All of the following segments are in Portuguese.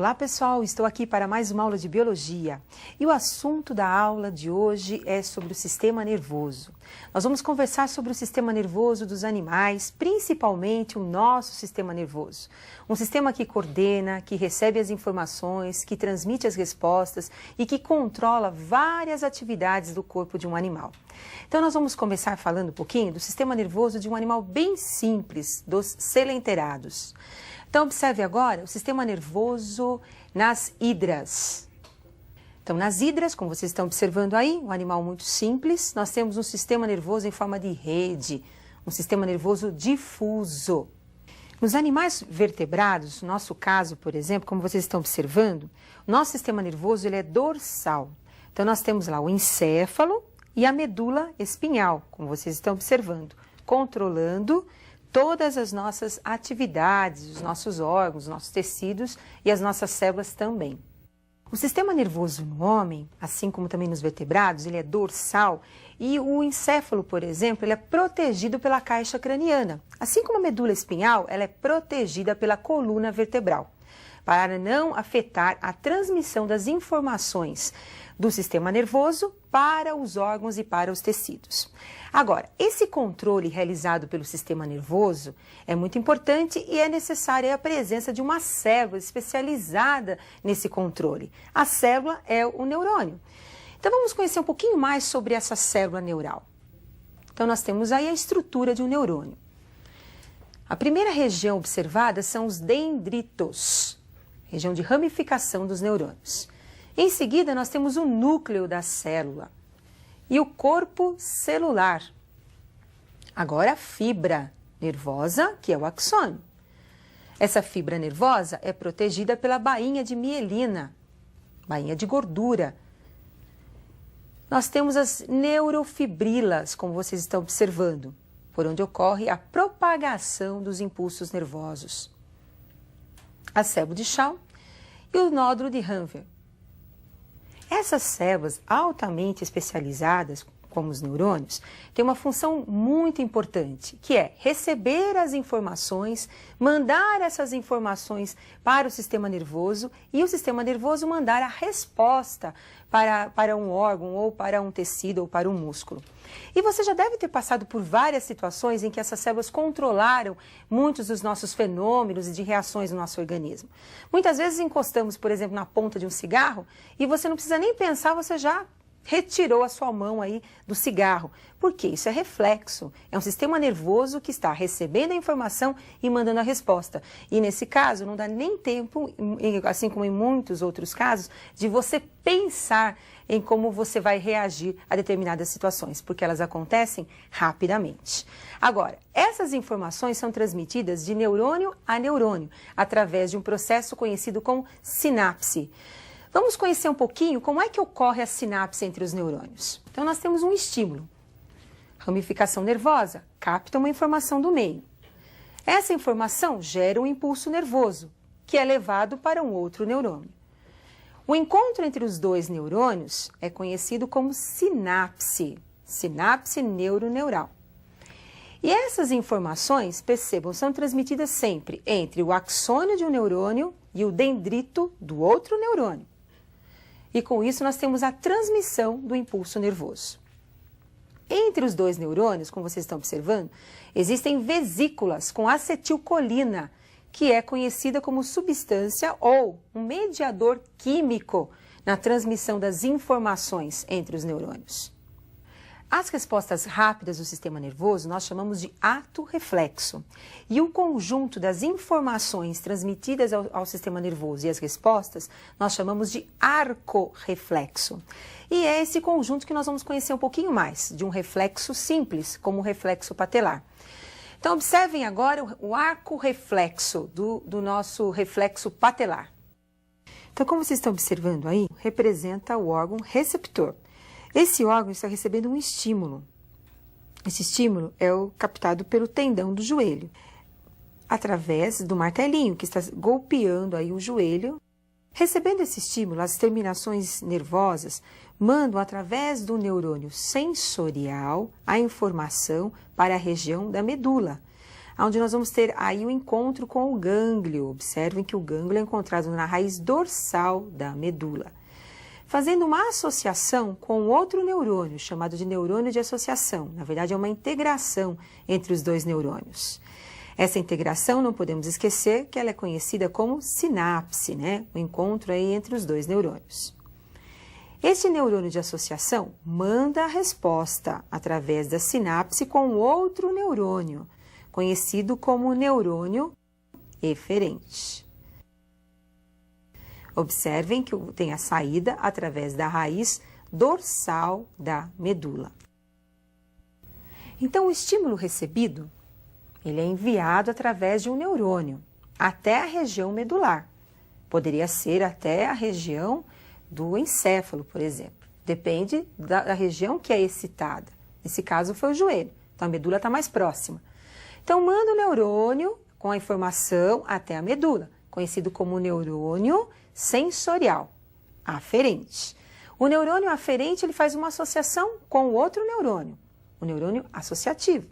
Olá pessoal, estou aqui para mais uma aula de Biologia e o assunto da aula de hoje é sobre o sistema nervoso. Nós vamos conversar sobre o sistema nervoso dos animais, principalmente o nosso sistema nervoso. Um sistema que coordena, que recebe as informações, que transmite as respostas e que controla várias atividades do corpo de um animal. Então nós vamos começar falando um pouquinho do sistema nervoso de um animal bem simples, dos coelenterados. Então, observe agora o sistema nervoso nas hidras. Então, nas hidras, como vocês estão observando aí, um animal muito simples, nós temos um sistema nervoso em forma de rede, um sistema nervoso difuso. Nos animais vertebrados, no nosso caso, por exemplo, como vocês estão observando, o nosso sistema nervoso ele é dorsal. Então, nós temos lá o encéfalo e a medula espinhal, como vocês estão observando, controlando todas as nossas atividades, os nossos órgãos, os nossos tecidos e as nossas células também. O sistema nervoso no homem, assim como também nos vertebrados, ele é dorsal e o encéfalo, por exemplo, ele é protegido pela caixa craniana. Assim como a medula espinhal, ela é protegida pela coluna vertebral, para não afetar a transmissão das informações do sistema nervoso para os órgãos e para os tecidos. Agora, esse controle realizado pelo sistema nervoso é muito importante e é necessária a presença de uma célula especializada nesse controle. A célula é o neurônio. Então vamos conhecer um pouquinho mais sobre essa célula neural. Então nós temos aí a estrutura de um neurônio. A primeira região observada são os dendritos, região de ramificação dos neurônios. Em seguida, nós temos o núcleo da célula e o corpo celular. Agora, a fibra nervosa, que é o axônio. Essa fibra nervosa é protegida pela bainha de mielina, bainha de gordura. Nós temos as neurofibrilas, como vocês estão observando, por onde ocorre a propagação dos impulsos nervosos. A célula de Schwann e o nódulo de Hanver. Essas células altamente especializadas, como os neurônios, têm uma função muito importante, que é receber as informações, mandar essas informações para o sistema nervoso e o sistema nervoso mandar a resposta para um órgão ou para um tecido ou para um músculo. E você já deve ter passado por várias situações em que essas células controlaram muitos dos nossos fenômenos e de reações no nosso organismo. Muitas vezes encostamos, por exemplo, na ponta de um cigarro e você não precisa nem pensar, você já retirou a sua mão aí do cigarro. Porque isso é reflexo. É um sistema nervoso que está recebendo a informação e mandando a resposta. E nesse caso, não dá nem tempo, assim como em muitos outros casos, de você pensar em como você vai reagir a determinadas situações, porque elas acontecem rapidamente. Agora, essas informações são transmitidas de neurônio a neurônio, através de um processo conhecido como sinapse. Vamos conhecer um pouquinho como é que ocorre a sinapse entre os neurônios. Então, nós temos um estímulo. Ramificação nervosa capta uma informação do meio. Essa informação gera um impulso nervoso, que é levado para um outro neurônio. O encontro entre os dois neurônios é conhecido como sinapse, sinapse neuroneural. E essas informações, percebam, são transmitidas sempre entre o axônio de um neurônio e o dendrito do outro neurônio. E com isso nós temos a transmissão do impulso nervoso. Entre os dois neurônios, como vocês estão observando, existem vesículas com acetilcolina, que é conhecida como substância ou um mediador químico na transmissão das informações entre os neurônios. As respostas rápidas do sistema nervoso nós chamamos de ato reflexo. E o conjunto das informações transmitidas ao sistema nervoso e as respostas nós chamamos de arco reflexo. E é esse conjunto que nós vamos conhecer um pouquinho mais, de um reflexo simples, como o reflexo patelar. Então, observem agora o arco reflexo do nosso reflexo patelar. Então, como vocês estão observando aí, representa o órgão receptor. Esse órgão está recebendo um estímulo. Esse estímulo é captado pelo tendão do joelho, através do martelinho, que está golpeando aí o joelho. Recebendo esse estímulo, as terminações nervosas mandam, através do neurônio sensorial, a informação para a região da medula. onde nós vamos ter aí o encontro com o gânglio. Observem que o gânglio é encontrado na raiz dorsal da medula, fazendo uma associação com outro neurônio, chamado de neurônio de associação. Na verdade, é uma integração entre os dois neurônios. Essa integração, não podemos esquecer que ela é conhecida como sinapse, né? O encontro aí entre os dois neurônios. Este neurônio de associação manda a resposta através da sinapse com outro neurônio, conhecido como neurônio eferente. Observem que tem a saída através da raiz dorsal da medula. Então, o estímulo recebido, ele é enviado através de um neurônio até a região medular. Poderia ser até a região do encéfalo, por exemplo. Depende da região que é excitada. Nesse caso foi o joelho, então a medula está mais próxima. Então, manda o neurônio com a informação até a medula, conhecido como neurônio sensorial aferente. O neurônio aferente ele faz uma associação com outro neurônio, o neurônio associativo.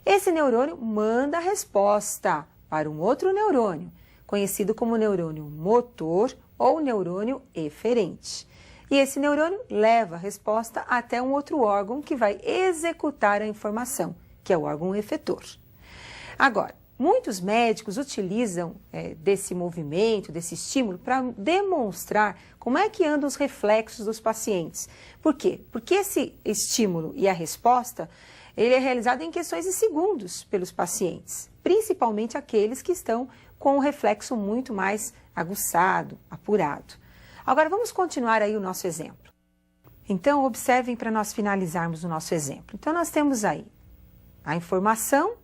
Esse neurônio manda a resposta para um outro neurônio, conhecido como neurônio motor ou neurônio eferente. E esse neurônio leva a resposta até um outro órgão que vai executar a informação, que é o órgão efetor. Agora, muitos médicos utilizam desse movimento, desse estímulo, para demonstrar como é que andam os reflexos dos pacientes. Por quê? Porque esse estímulo e a resposta, ele é realizado em questões de segundos pelos pacientes, principalmente aqueles que estão com um reflexo muito mais aguçado, apurado. Agora, vamos continuar aí o nosso exemplo. Então, observem para nós finalizarmos o nosso exemplo. Então, nós temos aí a informação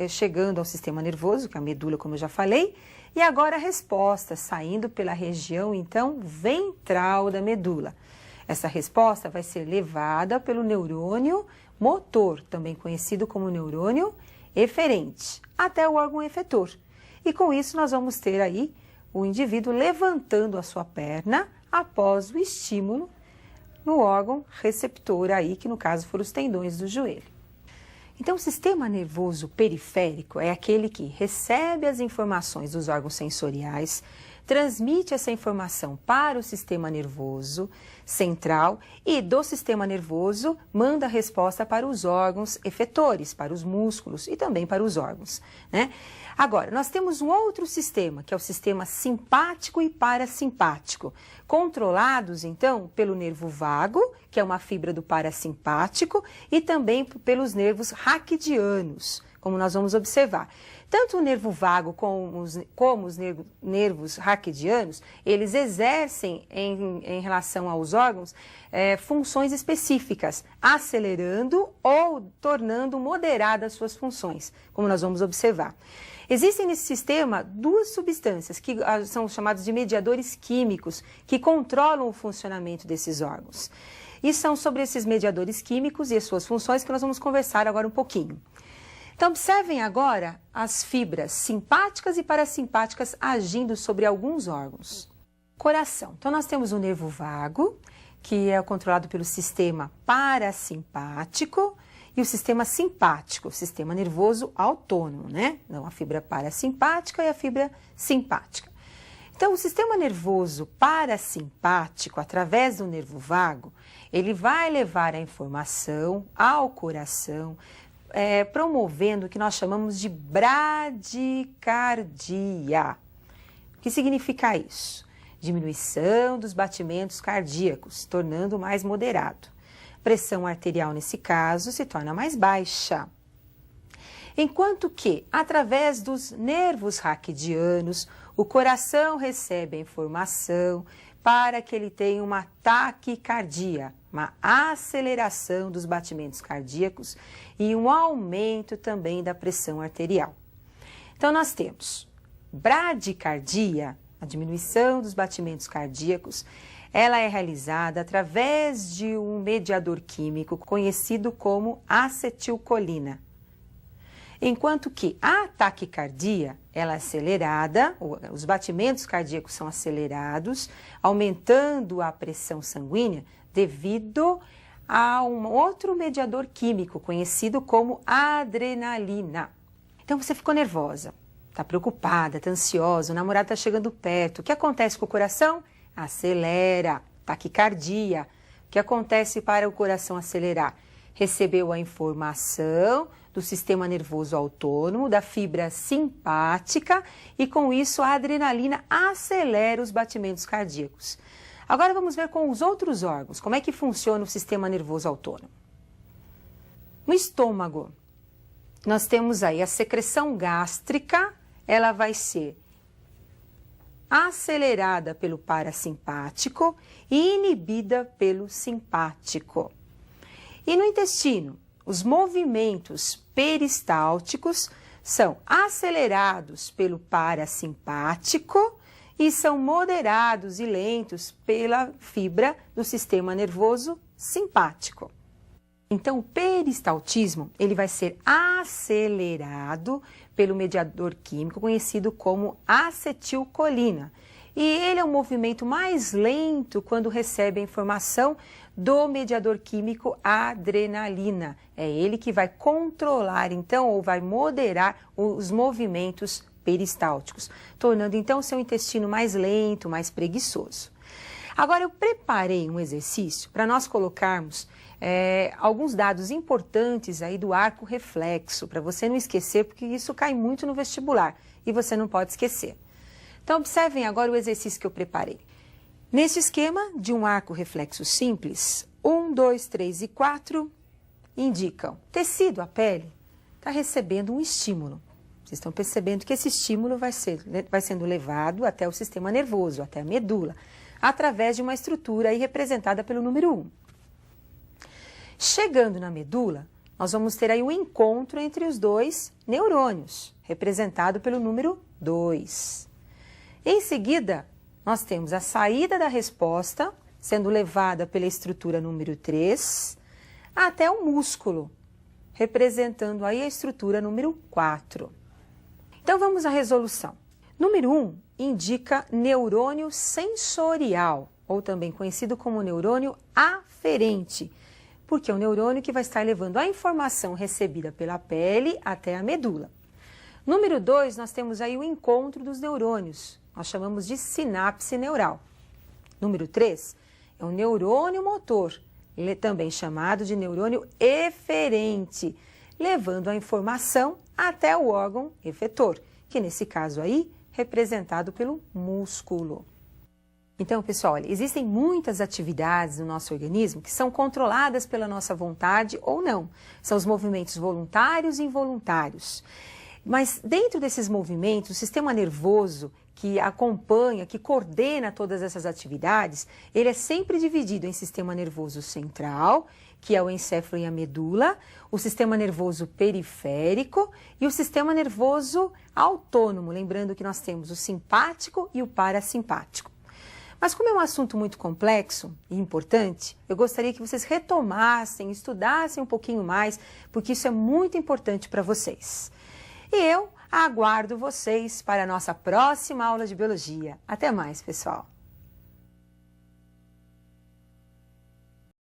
chegando ao sistema nervoso, que é a medula, como eu já falei, e agora a resposta saindo pela região, então, ventral da medula. Essa resposta vai ser levada pelo neurônio motor, também conhecido como neurônio eferente, até o órgão efetor. E com isso nós vamos ter aí o indivíduo levantando a sua perna após o estímulo no órgão receptor aí, que no caso foram os tendões do joelho. Então, o sistema nervoso periférico é aquele que recebe as informações dos órgãos sensoriais, transmite essa informação para o sistema nervoso central e do sistema nervoso manda a resposta para os órgãos efetores, para os músculos e também para os órgãos, né? Agora, nós temos um outro sistema, que é o sistema simpático e parasimpático, controlados, então, pelo nervo vago, que é uma fibra do parasimpático, e também pelos nervos raquidianos, como nós vamos observar. Tanto o nervo vago como os nervos raquidianos, eles exercem em relação aos órgãos funções específicas, acelerando ou tornando moderadas suas funções, como nós vamos observar. Existem nesse sistema duas substâncias que são chamadas de mediadores químicos, que controlam o funcionamento desses órgãos. E são sobre esses mediadores químicos e as suas funções que nós vamos conversar agora um pouquinho. Então, observem agora as fibras simpáticas e parasimpáticas agindo sobre alguns órgãos. Coração. Então, nós temos o nervo vago, que é controlado pelo sistema parasimpático, e o sistema simpático, o sistema nervoso autônomo, né? Então, a fibra parasimpática e a fibra simpática. Então, o sistema nervoso parasimpático, através do nervo vago, ele vai levar a informação ao coração, promovendo o que nós chamamos de bradicardia. O que significa isso? Diminuição dos batimentos cardíacos, tornando mais moderado. Pressão arterial, nesse caso, se torna mais baixa. Enquanto que, através dos nervos raquidianos, o coração recebe a informação para que ele tenha uma taquicardia, uma aceleração dos batimentos cardíacos e um aumento também da pressão arterial. Então, nós temos bradicardia, a diminuição dos batimentos cardíacos, ela é realizada através de um mediador químico conhecido como acetilcolina. Enquanto que a taquicardia, ela é acelerada, os batimentos cardíacos são acelerados, aumentando a pressão sanguínea devido a um outro mediador químico conhecido como adrenalina. Então você ficou nervosa, está preocupada, está ansiosa, o namorado está chegando perto. O que acontece com o coração? Acelera, taquicardia. O que acontece para o coração acelerar? Recebeu a informação do sistema nervoso autônomo, da fibra simpática e com isso a adrenalina acelera os batimentos cardíacos. Agora vamos ver com os outros órgãos, como é que funciona o sistema nervoso autônomo. No estômago, nós temos aí a secreção gástrica, ela vai ser acelerada pelo parasimpático e inibida pelo simpático. E no intestino, os movimentos peristálticos são acelerados pelo parasimpático e são moderados e lentos pela fibra do sistema nervoso simpático. Então, o peristaltismo ele vai ser acelerado pelo mediador químico conhecido como acetilcolina. E ele é um movimento mais lento quando recebe a informação do mediador químico adrenalina. É ele que vai controlar, então, ou vai moderar os movimentos peristálticos, tornando, então, o seu intestino mais lento, mais preguiçoso. Agora, eu preparei um exercício para nós colocarmos alguns dados importantes aí do arco reflexo, para você não esquecer, porque isso cai muito no vestibular e você não pode esquecer. Então, observem agora o exercício que eu preparei. Neste esquema de um arco reflexo simples, 1, 2, 3 e 4 indicam tecido, a pele, está recebendo um estímulo. Vocês estão percebendo que esse estímulo vai sendo levado até o sistema nervoso, até a medula, através de uma estrutura aí representada pelo número 1. Chegando na medula, nós vamos ter aí um encontro entre os dois neurônios, representado pelo número 2. Em seguida, nós temos a saída da resposta, sendo levada pela estrutura número 3, até o músculo, representando aí a estrutura número 4. Então, vamos à resolução. Número 1 indica neurônio sensorial, ou também conhecido como neurônio aferente, porque é o neurônio que vai estar levando a informação recebida pela pele até a medula. Número 2, nós temos aí o encontro dos neurônios, nós chamamos de sinapse neural. Número 3 é o neurônio motor, ele é também chamado de neurônio eferente, levando a informação até o órgão efetor, que nesse caso aí, representado pelo músculo. Então, pessoal, olha, existem muitas atividades no nosso organismo que são controladas pela nossa vontade ou não. São os movimentos voluntários e involuntários. Mas dentro desses movimentos, o sistema nervoso que acompanha, que coordena todas essas atividades, ele é sempre dividido em sistema nervoso central, que é o encéfalo e a medula, o sistema nervoso periférico e o sistema nervoso autônomo, lembrando que nós temos o simpático e o parasimpático. Mas como é um assunto muito complexo e importante, eu gostaria que vocês retomassem, estudassem um pouquinho mais, porque isso é muito importante para vocês. E eu aguardo vocês para a nossa próxima aula de biologia. Até mais, pessoal!